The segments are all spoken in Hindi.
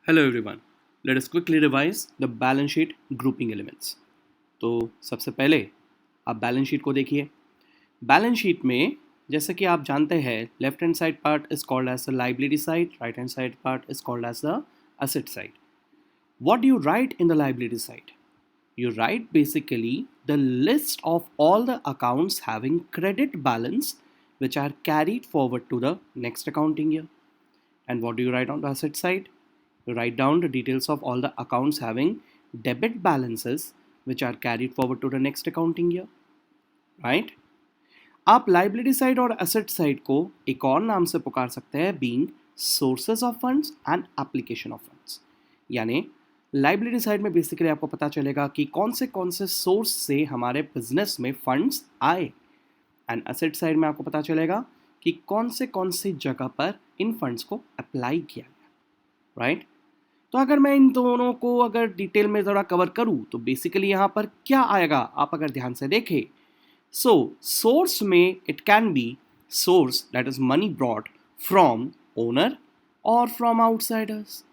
Hello everyone. Let us quickly revise the balance sheet grouping elements. तो सबसे पहले आप बैलेंस शीट को देखिए. बैलेंस शीट में जैसे कि आप जानते हैं left hand side part is called as the liability side, right hand side part is called as the asset side. What do you write in the liability side? You write basically the list of all the accounts having credit balance which are carried forward to the next accounting year. And what do you write on the asset side? You write down the details of all the accounts having debit balances which are carried forward to the next accounting year. Right? आप लाइबिलिटी साइड और एसेट साइड को एक और नाम से पुकार सकते हैं being sources of funds and application of funds. यानी लाइबिलिटी साइड में बेसिकली आपको पता चलेगा कि कौन से सोर्स से हमारे बिजनेस में फंड्स आए, एंड एसेट साइड में आपको पता चलेगा कि कौन से जगह पर इन फंड्स को अप्लाई किया गया. राइट? तो अगर मैं इन दोनों को अगर डिटेल में ज़रा कवर करूं तो बेसिकली यहाँ पर क्या आएगा आप अगर ध्यान से देखें. सो सोर्स में it can be source that is money brought from owner और from outsiders.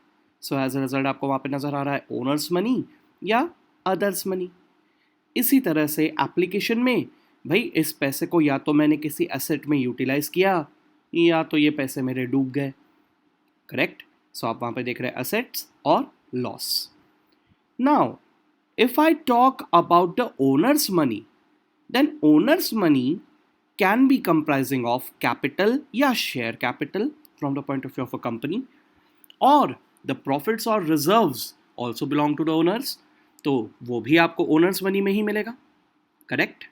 So as a result आपको वहाँ पे नज़र आ रहा है ओनर्स मनी या अदर्स मनी. इसी तरह से एप्लीकेशन में भाई इस पैसे को या तो मैंने किसी एसेट में यूटिलाइज किया या तो ये पैसे मेरे डूब गए. करेक्ट? सो आप वहाँ पे देख रहे हैं असेट्स और loss. Now if I talk about the owners money, then owners money can be comprising of capital या share capital from the point of view of a company, और द प्रॉफिट्स और reserves also belong to the owners. तो वो भी आपको ओनर्स मनी में ही मिलेगा. करेक्ट?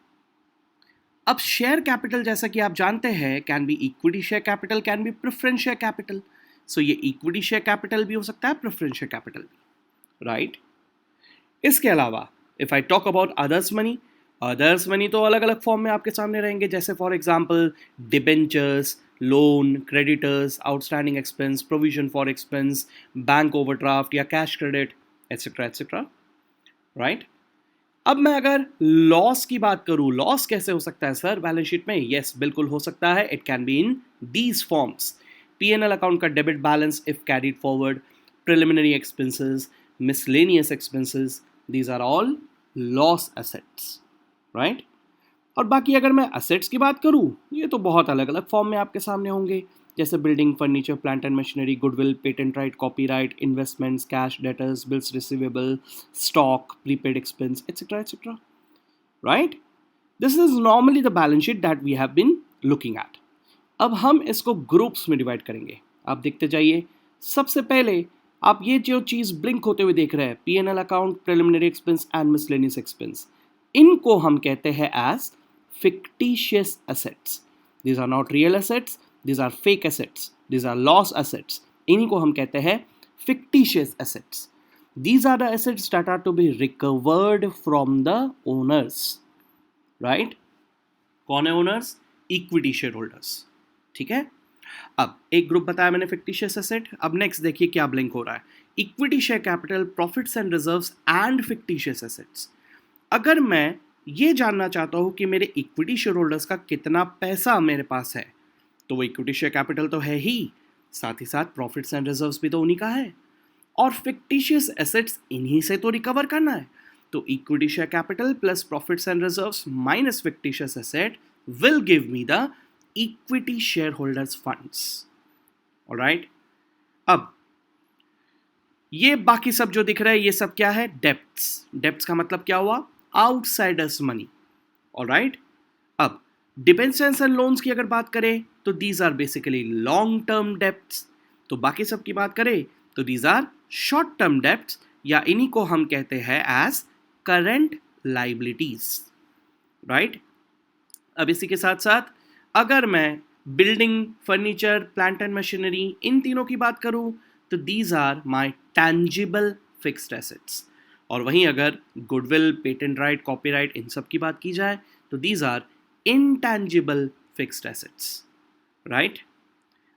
अब शेयर कैपिटल जैसा कि आप जानते हैं can be equity share capital, can be preference share capital. So ये इक्विटी शेयर कैपिटल भी हो सकता है, प्रेफरेंस शेयर कैपिटल भी. राइट? इसके अलावा if I talk about others money तो अलग अलग फॉर्म में आपके सामने रहेंगे, जैसे for example debentures, loan, creditors, outstanding expense, provision for expense, bank overdraft या cash credit, etcetera etcetera. Right? अब मैं अगर लॉस की बात करूं, लॉस कैसे हो सकता है सर बैलेंस शीट में? यस, बिल्कुल हो सकता है. It can be in these forms: P&L account का debit balance if carried forward, preliminary expenses, miscellaneous expenses, these are all loss assets. Right? और बाकी अगर मैं असेट्स की बात करूं, ये तो बहुत अलग अलग फॉर्म में आपके सामने होंगे, जैसे building, furniture, plant and machinery, goodwill, patent right, copyright, investments, cash, debtors, bills receivable, stock, prepaid expense, etcetera etcetera. Right? This is normally the balance sheet that we have been looking at. अब हम इसको ग्रुप्स में डिवाइड करेंगे. आप देखते जाइए. सबसे पहले आप ये जो चीज ब्लिंक होते हुए देख रहे हैं, P&L account, preliminary expense and miscellaneous expense, इनको हम कहते हैं as fictitious assets. These are not real assets, these are fake assets, these are loss assets. इन्हीं को हम कहते हैं fictitious assets. These are the assets that are to be recovered from the owners. Right? कौन है ओनर्स? Equity share holders. ठीक है? अब एक ग्रुप बताया मैंने फिक्टिशियस एसेट. अब नेक्स्ट देखिए क्या ब्लिंक हो रहा है: equity share capital, profits and reserves and fictitious assets. अगर मैं ये जानना चाहता हूं कि मेरे इक्विटी शेयर होल्डर्स का कितना पैसा मेरे पास है, तो वो इक्विटी शेयर कैपिटल तो है ही, साथ ही साथ प्रॉफिट्स एंड रिजर्व्स भी तो उन्हीं का है, और फिक्टिशियस एसेट्स इन्हीं से तो रिकवर करना है. तो equity share capital plus profits and reserves minus fictitious asset will give me the equity shareholders funds. Alright? अब ये बाकी सब जो दिख रहा है ये सब क्या है? डेप्ट्स. डेप्ट्स का मतलब क्या हुआ? Outsiders money. ऑलराइट? अब डिबेंचर्स एंड लोन्स की अगर बात करें तो these are basically long term debts. तो बाकी सब की बात करें तो these are short term debts, या इन्हीं को हम कहते हैं एज करंट लाइबिलिटीज. राइट? अब इसी के साथ साथ अगर मैं building, furniture, plant and machinery, इन तीनों की बात करूं तो these are my tangible fixed assets. और वहीं अगर गुडविल, पेटेंट राइट, कॉपीराइट, इन सब की बात की जाए तो these are intangible fixed assets. Right?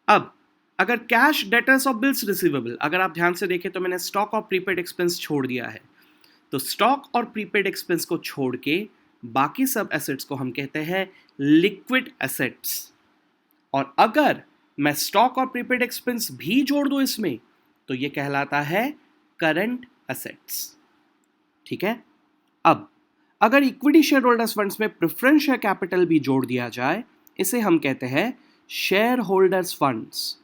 अब अगर कैश, डेटर्स और बिल्स रिसीवेबल, अगर आप ध्यान से देखें तो मैंने स्टॉक और प्रीपेड एक्सपेंस छोड़ दिया है. तो स्टॉक और प्रीपेड एक्सपेंस को छोड़ के बाकी सब एसेट्स को हम कहते हैं लिक्विड एसेट्स. और अगर मैं स्टॉक और प्रीपेड एक्सपेंस भी जोड़ दूं इसमें तो ये कहलाता है करंट एसेट्स। ठीक है, अब अगर इक्विटी शेयर होल्डर्स फंड्स में प्रेफरेंस शेयर कैपिटल भी जोड़ दिया जाए, इसे हम कहते हैं share holders funds.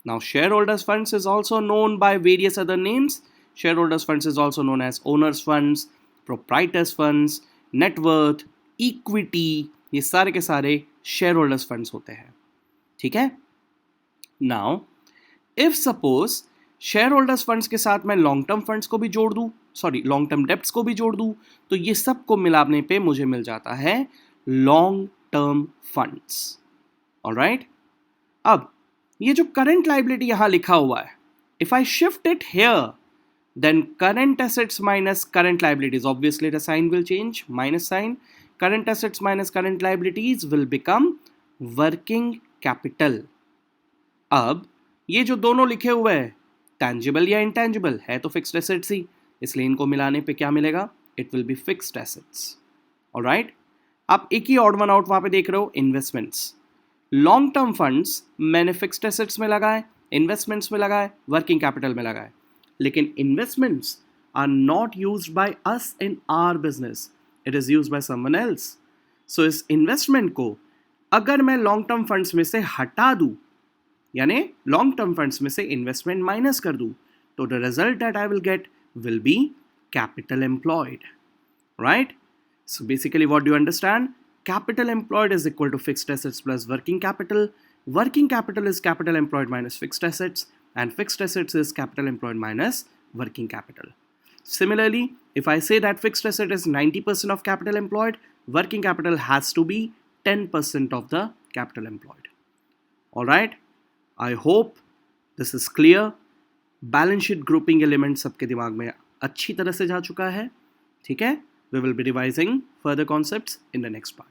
Now share holders funds is also known by various other names. Share holders funds is also known as owners funds, proprietors funds, net worth, equity, ये सारे के सारे शेयर होल्डर्स फंड्स होते हैं। ठीक है, now if suppose share holders funds के साथ मैं लॉन्ग टर्म फंड्स को भी जोड़ दूं, लॉन्ग टर्म डेब्ट्स को भी जोड़ दूं, तो ये सब को मिलाने पे मुझे मिल जाता है लॉन्ग टर्म फंड्स। ऑलराइट, अब ये जो करंट लायबिलिटी यहां लिखा हुआ है, if I shift it here, then current assets minus current liabilities, obviously the sign will change, minus sign, current assets minus current liabilities will become working capital। अब ये जो दोनों लिखे हुए हैं, tangible या intangible है तो fixed assets ही, इसलिए इनको मिलाने पे क्या मिलेगा, it will be fixed assets। alright, आप एक ही odd one out वहां पे देख रहे हो, investments। लॉन्ग टर्म फंड्स मैंने फिक्स्ड एसेट्स में लगाए, इन्वेस्टमेंट्स में लगाए, वर्किंग कैपिटल में लगाए, लेकिन investments are not used by us in our business, it is used by someone else. So इस इन्वेस्टमेंट को अगर मैं लॉन्ग टर्म फंड्स में से हटा दूं, यानी लॉन्ग टर्म फंड्स में से इन्वेस्टमेंट माइनस कर दूं, तो the result that I will get will be capital employed. Right, so basically what do you understand? Capital employed is equal to fixed assets plus working capital. Working capital is capital employed minus fixed assets, and fixed assets is capital employed minus working capital. Similarly, if I say that fixed asset is 90% of capital employed, working capital has to be 10% of the capital employed. Alright, I hope this is clear. Balance sheet grouping element सबके दिमाग में अच्छी तरह से जा चुका है। ठीक है, we will be revising further concepts in the next part.